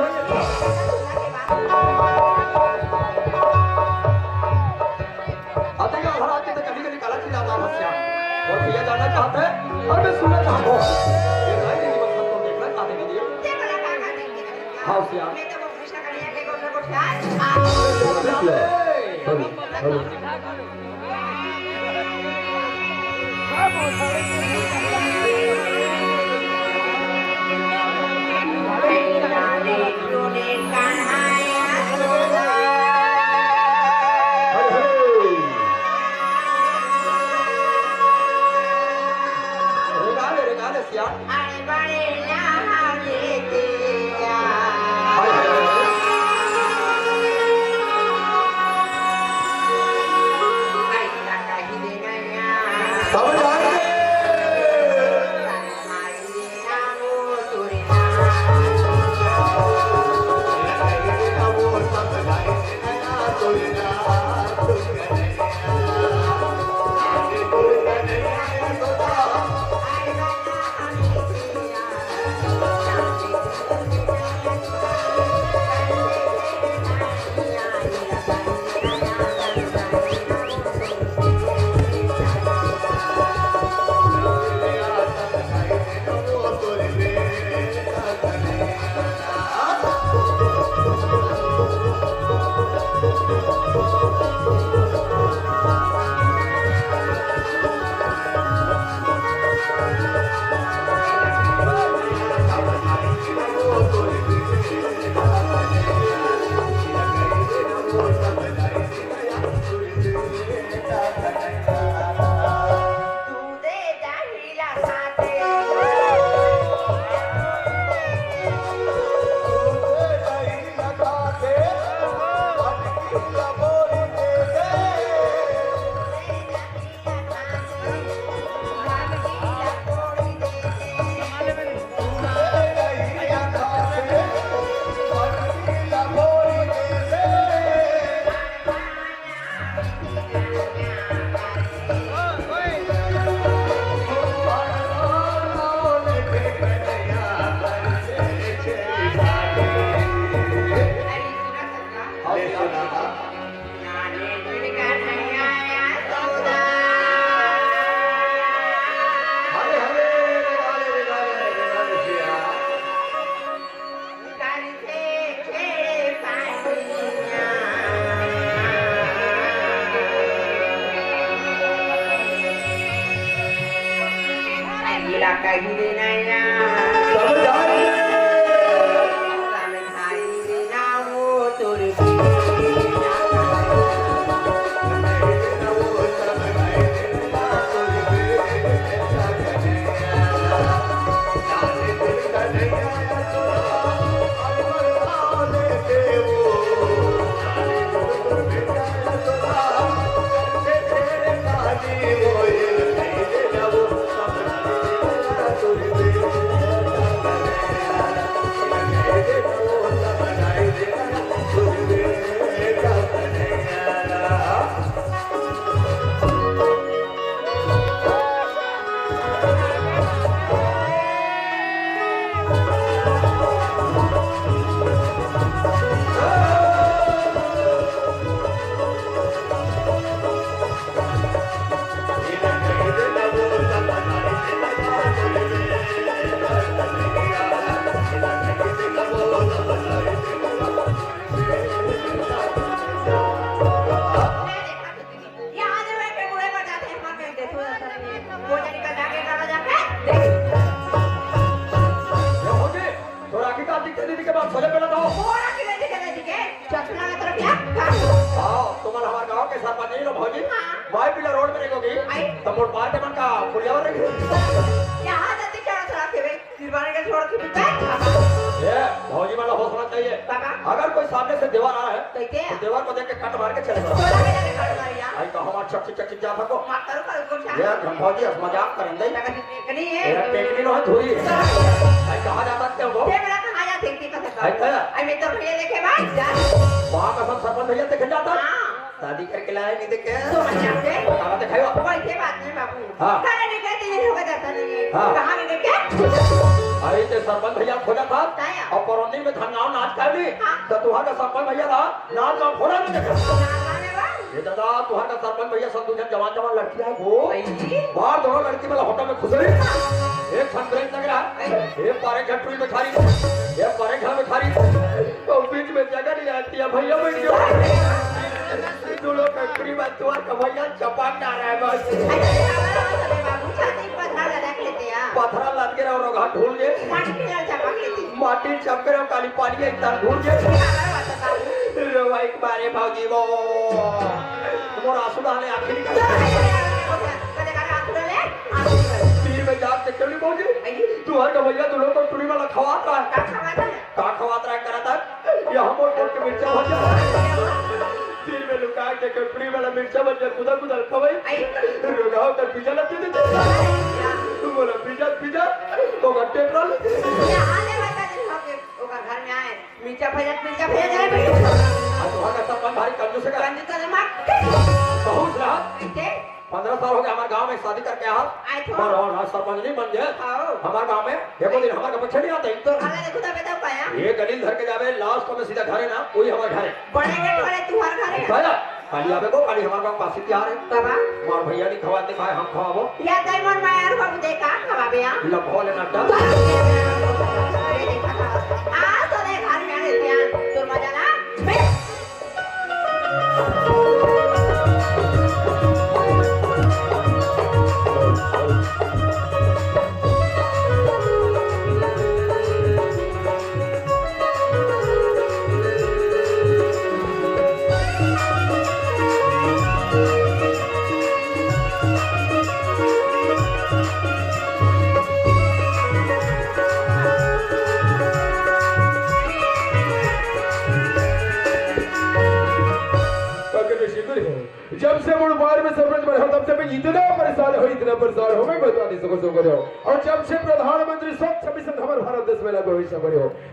आते का घर आते तो कभी काला चीज आता है बच्चा और भैया जाना चाहते हैं और मैं सुनना चाहता हूँ ये गाय की बात तो देखना चाहते हैं जी ते बड़ा काका देंगे हाँ सिया मैं तो वो कृष्ण कन्हैया के गोल को उठा रेगाले सिया अरे बड़े यहाँ लेते आ सब जाएंगे वो बात सोले पहले तो मोरा की नहीं दिखे चश्मा का तरफ क्या हां तुम्हारा हमारे गांव के सरपंच नहीं लो भौजी हाँ। वाई पिला रोड में देखोगी आई। तो मोड़ पार के मन का पुलिया वाले यहाँ जाती चढ़ा चढ़ा के तिरवाने के छोड़ के बैठ ये भौजी वाला हौसला चाहिए बाबा अगर कोई सामने से दीवार आ रहा है तो क्या तो दीवार को देख के कट मार के चलेगा तोला के जाके काट मारिया आई तो हमार चक्की चक्की जा सको मार करो को ये छा भौजी अब मजाक करें दे लगा नहीं मेरा है टेकनी नो है धुरी आई कहा जाता है वो ये मेरा कहाँ जा देखती का आई था आई मैं तो भैया देखे भाई जा वहां का सब सरपंच भैया देखे जाता हाँ शादी करके लाए नहीं देखे तो मजा दे कहां दिखायो कोई के बात नहीं बाबू हाँ। खाने नहीं कहते नहीं होगा जाता नहीं है हाँ। कहाँ में क्या अरे ते सरपंच भैया खोजा था ताया। और परौनी में धनगांव नाच कर ली हाँ। तो तुहार का सरपंच भैया था नाच गांव खोला नहीं देखा नागाने बा ये दादा तुहार का सरपंच भैया सब दूसरे जवान जवान लड़की है वो आई बाहर दोनों लड़की वाला होटल में खुश रही एक छन ब्रेक लग रहा एक पारे घटुई में खारी एक पारे घर में खारी तो बीच में जगह नहीं आती है भैया बैठ जाओ दोनों कंकड़ी में तुहार का भैया चपाट आ रहा है बस अरे बाबू छाती पर ना लगा लेते हैं पत्थरा लग गया और घाट ढूल गए माटी की लड़ चपक लेती माटी चपकर और काली पानी एक तार ढूल गए रोवाई के बारे भाजी वो मोर आंसू डाले आखिरी का तीर में जाग के चली पहुंची तू हर का भैया तू लोग को टुरी वाला खवात रहा है का खवात रहा करा था ये हम और के मिर्चा भजा तीर में लुका के टुरी वाला मिर्चा भजा कुदा कुदा खवाई रोगाव कर पिज्जा लगे थे तू बोला पिज्जा पिज्जा तो घंटे पर तुम्हारा सब भारी कंजूस है बहुत रहा 15 साल हो गए हमारे गांव में शादी करके आप और सरपंच नहीं बन गए हमारे गांव में देखो दिन हमारे बच्चे नहीं आते ये गली धर के जावे लास्ट में सीधा घर है ना वही हमारे घर है भैया खाली आवे को खाली हमारे गांव पास तैयार है मार भैया नहीं खवा दिखाए हम खवाबो लखो लेना डर जब से मुड़बार में सरपंच बना तब से मैं इतना परेशान हो मैं बता नहीं सको और जब से प्रधानमंत्री स्वच्छ मिशन हमारे भारत देश में लागू हुई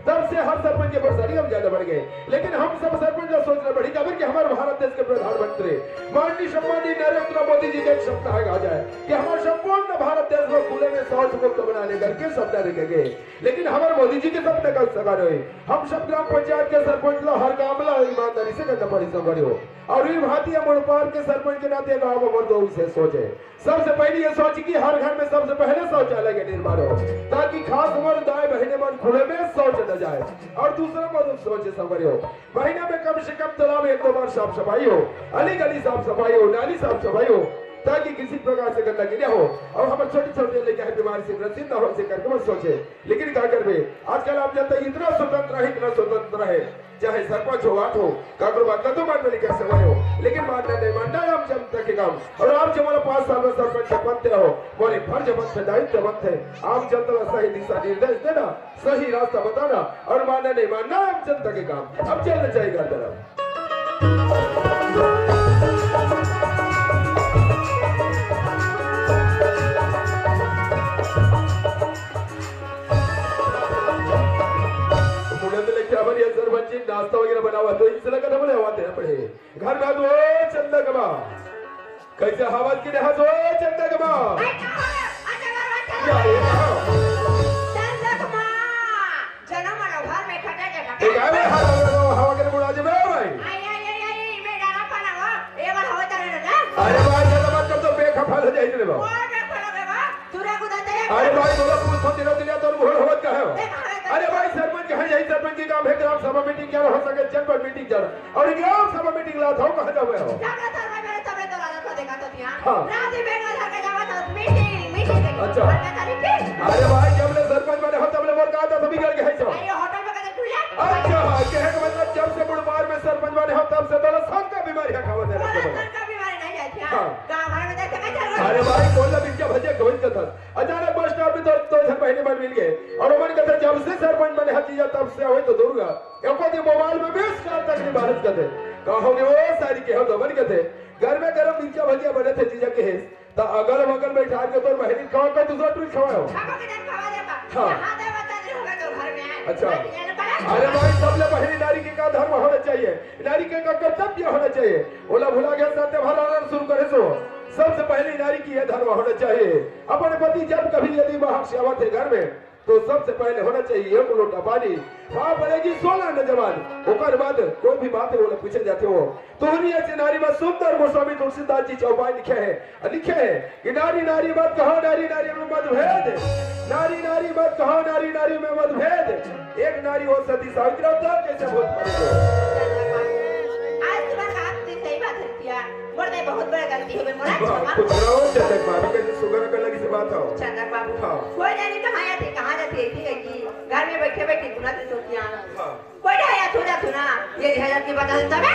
तब से हर सरपंच के परेशानी हम ज्यादा बढ़ गए लेकिन हम सब सरपंच सोचना पड़ी खबर कि हमारे भारत देश के प्रधानमंत्री माननीय सम्मानीय नरेंद्र मोदी जी का एक सप्ताह आ जाए कि हमारे संपूर्ण भारत देश को खुले में शौच मुक्त बनाने करके सपना देखेंगे लेकिन हमारे मोदी जी के सपने का सकार हुई हम सब ग्राम पंचायत के सरपंच ला हर काम ला ईमानदारी से करना पड़ी सब हो और ये भारतीय मुड़पार के सरपंच के नाते गाँव में दो उसे सोचे सबसे पहले ये सोच कि हर घर में सबसे पहले शौचालय का निर्माण हो ताकि खास उम्र दाएं महीने में खुले में शौच न जाए और दूसरा मदद सोचे सवरे हो महीने में कम से कम तालाब 1-2 बार साफ सफाई हो अली गली साफ सफाई हो नाली साफ सफाई हो ताकि किसी प्रकार से गंदगी न हो और हम छोटे छोटे लेके बीमारी से ग्रसित न हो से करके मत सोचे लेकिन क्या करबे आजकल आप जानते हैं इतना स्वतंत्र है चाहे सरपंच हो आठ हो कागरो बात तो मान में कैसे हो लेकिन मानना नहीं मानना है आप जनता के काम और आप जब 5 साल में सरपंच बनते हो बोले फर्ज बनते दायित्व बनते आप जनता को सही दिशा निर्देश देना सही रास्ता बताना और मानना नहीं मानना आप जनता के काम अब चलना चाहिए हर तरफ नाश्ता वगैरह बना हुआ तो इसलिए का बोले हवा देना पड़े घर में तो चंदा कमा कैसे हवा की रहा तो चंदा कमा हवा के बुढ़ा जी भाई अरे भाई ज्यादा बात कर तो बेखफल हो जाए रे बाबा अरे भाई बोला पूछ दिनों दिन तो भूल होत का है अरे भाई सरपंच कहे यही सरपंच की काम है ग्राम सभा मीटिंग क्या हो सके जनपद मीटिंग जा और ग्राम सभा मीटिंग ला था कहां जावे हो अच्छा अरे भाई जब ले सरपंच बने हो तब ले मोर कहा था सभी गल के है कहे का मतलब जब से बुढ़बार में सरपंच बने हो तब से दौलत खान का बीमारी खावा दे रहे बोला का बीमारी नहीं जाती है हाँ। गांव भर में देखे मैं चल अरे भाई बोला बिक्या भजे कवन का था अचानक बस स्टॉप पे तो सब पहले बार मिल गए और मन कहते जब से सरपंच बने हतीजा तब से हुए तो दुर्गा एको दिन मोबाइल में 20 साल तक नहीं बात करते कहोगे वो सारी के हो तो बन कहते घर में गरम बिक्या भजिया बने थे जीजा के तो अगल बगल बैठा के तो बहनी खाओ का दूसरा ट्रिक खवाओ खाओ के दिन खवा देगा हाँ। यहां दे बता दे होगा तो घर में अच्छा अरे भाई सबले पहली नारी के का धर्म होना चाहिए नारी के का कर्तव्य होना चाहिए ओला भुला गया सत्य भरा शुरू करे सो सबसे पहले नारी की यह धर्म होना चाहिए अपने पति जब कभी यदि बाहर से आवत है घर में तो सबसे पहले होना चाहिए एक लोटा पानी वहां पड़ेगी 16 नौजवान ओकर बाद कोई भी बात है वो पूछे जाते हो तो से नारी में सुंदर गोस्वामी तुलसीदास जी चौपाई लिखे हैं कि नारी नारी मत कहो नारी नारी में मतभेद नारी नारी मत कहो नारी नारी में मतभेद एक नारी हो सती सावित्री तब कैसे बोल पड़ेगा आज तुम्हारा हाथ से सही बात है किया मोरे बहुत बड़ा गलती है मोरा कुछ रहो चंदक बाबू के सुगर कर लगी से बात हो चंदक बाबू हाँ। कोई नहीं कहाँ जाती है ठीक है कि घर में बैठे बैठे गुना से सोती आना हाँ। कोई नहीं आया थोड़ा सुना ये 1000 की बता देता मैं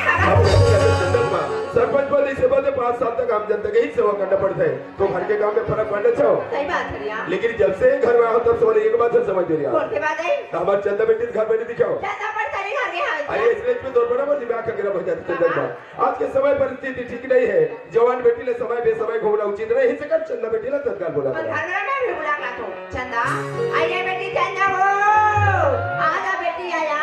सरपंच पद से बदे 5 साल तक हम जनता के ही सेवा करना पड़ता है तो घर के काम में फर्क पड़ना चाहो सही बात है यार लेकिन जब से घर में आओ तब से एक बात समझ रही है कौन सी बात है हमारे चंदा बेटी घर में नहीं दिखाओ चंदा पड़ता नहीं घर में अरे इसलिए इसमें दौड़ बड़ा मत दिमाग का गिरा हो जाती चंदा आज के समय परिस्थिति ठीक नहीं है जवान बेटी ने समय बेसमय घूमना उचित नहीं है कर चंदा बेटी ने तत्काल बोला और घर में मैं भी बुला रहा हूं चंदा आइए बेटी चंदा हो आजा बेटी आया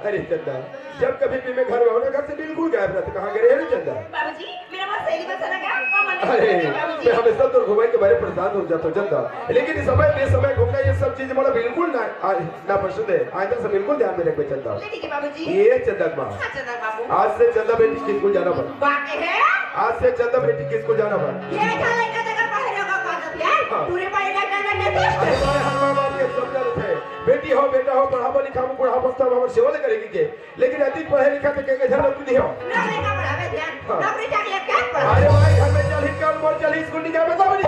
अरे चंदा जब कभी भी मैं घर में होना घर से बिल्कुल गायब रहता कहाँ गए रे चंदा बाबूजी मेरा बहुत सही बस लगा अरे मैं हमेशा तो घुमाई के बारे परेशान हो जाता हूँ चंदा लेकिन इस समय बेसमय घूमना ये सब चीज मला बिल्कुल ना पसंद है आइंदा से बिल्कुल ध्यान में रखो चंदा ठीक है बाबूजी ये चंदा माँ चंदा बाबू आज से चंदा बेटी किसको जाना पड़ा बाकी है आज से चंदा बेटी किसको जाना पड़ा ये क्या लड़का जगह पढ़ने का कागज है हाँ। पूरे पढ़ेगा करना अरे नहीं भाई हनुमान बात के समझा थे बेटी हो बेटा हो पढ़ावा लिखावा बुढ़ापा सब हमारे सेवा करेगी के लेकिन अधिक पढ़े लिखा तो के घर नौकरी हो नौकरी का बढ़ावे ध्यान हाँ। नौकरी चाहिए क्या पढ़ा अरे भाई घर में चल हिट कर बोल चल स्कूल नहीं जावे सब नहीं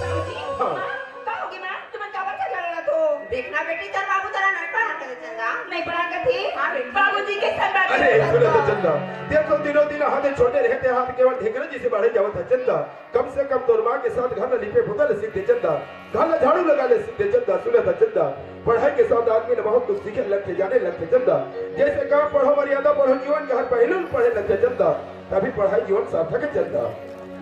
बाबूजी हाँ। कहोगी मैं तुम्हें क्या बच्चा कर रहा तो देखना बेटी तेरा बाबू तेरा नहीं पढ़ा कर चंदा नहीं पढ़ा कर थी हां बेटी बाबूजी के संग बात अरे सुनो तो चंदा देखो दिनों दिन हाथ छोटे रहते हाथ केवल ठेकरे जिसे बढ़े जावत है चंदा कम से कम तोर मां के साथ घर में लिपे पुतल सीखते चंदा घर में झाड़ू लगा ले सीखते चंदा सुनो तो चंदा पढ़ाई के साथ आदमी ने बहुत कुछ सीखे लगते जाने लगते चंदा जैसे काम पढ़ो मर्यादा पढ़ो जीवन का हर पहलू पढ़े लगते चंदा तभी पढ़ाई जीवन सार्थक है चंदा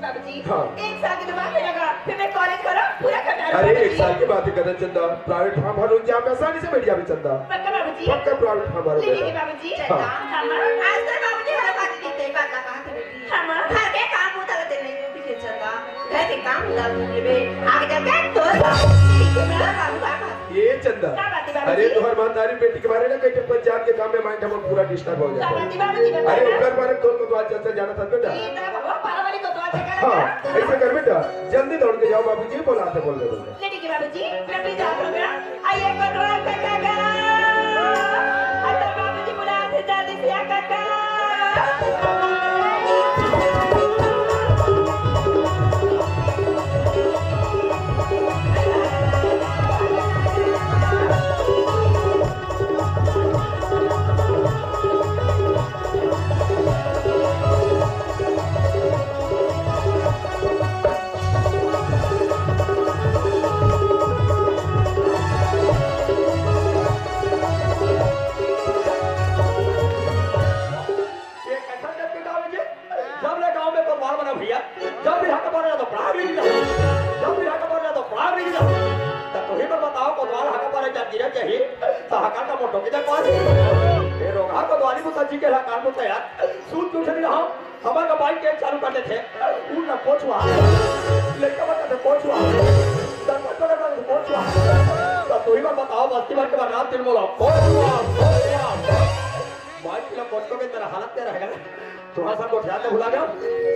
बाबूजी हाँ। 1 साल की दिमाग लगा फिर मैं कॉलेज करो पूरा करना अरे 1 साल की बात कर चंदा प्राइवेट फार्म भरो जहाँ पे आसानी से बैठ जावे चंदा पक्का बाबूजी पक्का प्राइवेट फार्म भरो ठीक है बाबूजी चंदा हम आज तक बाबूजी वाला बात नहीं कही बात कहा था बेटी हम घर के काम होता रहते नहीं पीछे चंदा घर के काम होता में आगे जाके तो ठीक है मेरा बाबू ये चंदा क्या बात है बाबूजी? अरे तुम्हारी ईमानदारी बेटी के बारे में कहीं पंचायत के काम में माइंड हम पूरा डिस्टर्ब हो जाता है बाबूजी अरे ऊपर बारे तोड़ को तो आज चल जाना था बेटा ये ना बाबा पारावाली को तो आज हाँ ऐसे कर बेटा जल्दी दौड़ के जाओ बाबूजी बोलाते बोल रहे लेडी की बाबूजी मैं भी जा रहा हूं आइए कंट्रोल काका अरे बाबूजी बुला से जल्दी से काका हमारा बाइक के चालू करते थे उन ना पहुंचवा लेके बता थे पहुंचवा दरवाजा पे पहुंचवा तो तू ही बताओ बस्ती भर के बाद रात दिन बोला पहुंचवा कोटको के तेरा हालत तेरा रहेगा तुम्हारा सब को ध्यान में भुला गया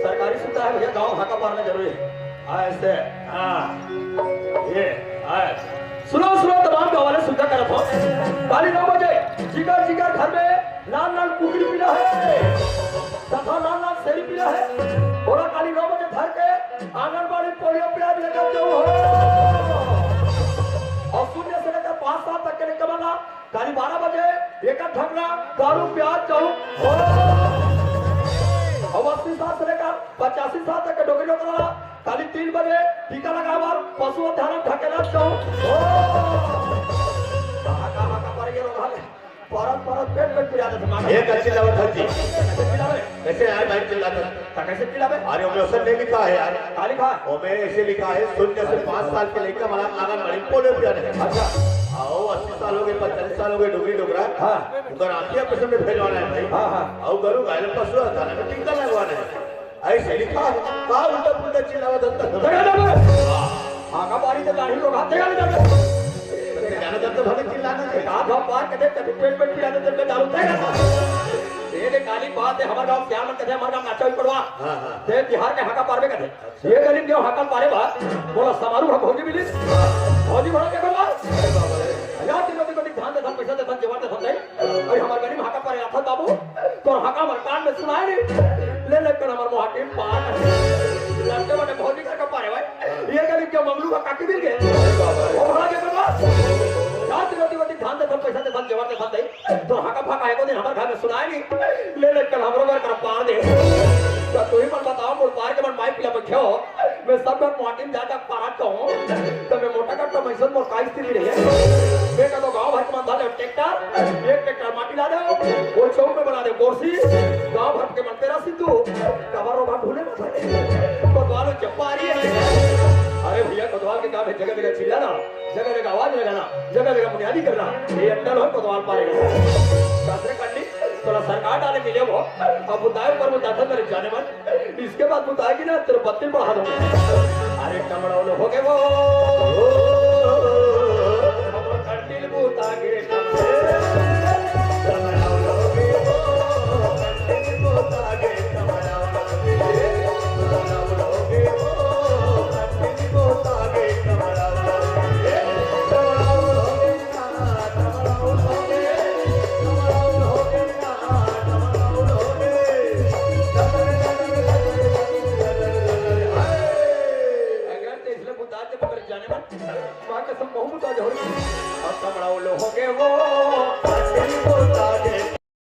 सरकारी सुविधा है भैया गांव हाका मारना जरूरी है ऐसे हाँ ये सुनो सुनो तमाम गाँव वाले सुविधा कर रखो काली 9 बजे जिगर जिगर घर में लाल लाल कुकड़ी पीला है तथा लाल लाल सेरी पीला है बोला काली 9 बजे घर के आंगनबाड़ी पोलियो प्याज लेकर जाओ और शून्य से लेकर 5 साल तक के लिए कमाना काली 12 बजे एक ढकना दारू प्याज जाओ और 80 साल से लेकर 85 साल तक के डोगरी कराना काली 3 बजे टीका लगावा पशु ध्यान ढकेला जाओ कहाँ पर ये लोग परत परत पेट में पिला देते मां एक अच्छी लवत हर जी कैसे पिलावे कैसे यार भाई चिल्लाता कैसे पिलावे अरे ओमे उसने नहीं लिखा है यार क्या लिखा ओमे ऐसे लिखा है शून्य से 5 साल के लेकर हमारा आंगनबाड़ी पोलियो पिलाने है अच्छा आओ 80 साल हो गए 45 साल हो गए डोगरी डोगरा हाँ उधर आंखिया पसंद में भेजवाना है भाई हाँ हाँ आओ गरु गाय पशु थाने में टीका लगवाना है ऐसे लिखा का उल्टा पुल्टा चिल्लावत हत्ता आंगनबाड़ी से दाढ़ी लोग हाथ लगा जाना जब तो भले चिल्लाना है आप पार कदे कभी पेट में पिला देते दारू देगा ये काली बात है हमारा गांव क्या मन कहते हमारा गांव नाचा ही पड़वा हां हां ते बिहार के हाका पारवे कहते ये गरीब क्यों हाका पारे बा बोला समारोह भोजी मिली भोजी बड़ा के करवा यार तीनों को ध्यान दे पैसा दे जवाब दे नहीं और हमारा गरीब हाका पारे था बाबू तो हाका मर कान में सुनाए नहीं ले ले कर हमार मोहाटी पार लड़के बने भोजी का पारे भाई ये गरीब के मंगलू का काटी मिल गए वो बड़ा के करवा यार तीनों को ध्यान दे पैसा दे जवाब दे नहीं तो हाका फाका है को दिन हमारे घर में सुनाए नहीं ले ले कर हमरो घर कर पार दे तो तू ही मन बताओ बोल पार के मन माई पिला बैठो मैं सब घर मोहाटी में जाकर पार कहूं तो मैं मोटा का तो मैसन मोर काई स्थिति रही है मैं का तो गांव भर के मन डाले ट्रैक्टर एक ट्रैक्टर माटी ला दे वो चौक में बना दे कुर्सी गांव भर के मन तेरा सिद्धू कवर रोबा ढूंढे मत तो वालों चप्पारी है अरे भैया कोतवाल के काम है जगह जगह चिल्लाना जगह जगह आवाज लगाना जगह जगह बुनियादी करना ये अंडर हो कोतवाल पाएगा शास्त्र करनी थोड़ा सरकार डाले मिले वो अब बुताए पर बुताता मेरे जाने मन इसके बाद बुताएगी ना तेरे बत्ती बढ़ा दूंगा अरे कमड़ा हो गए वो कंटिल बुता गिरे हो गए वो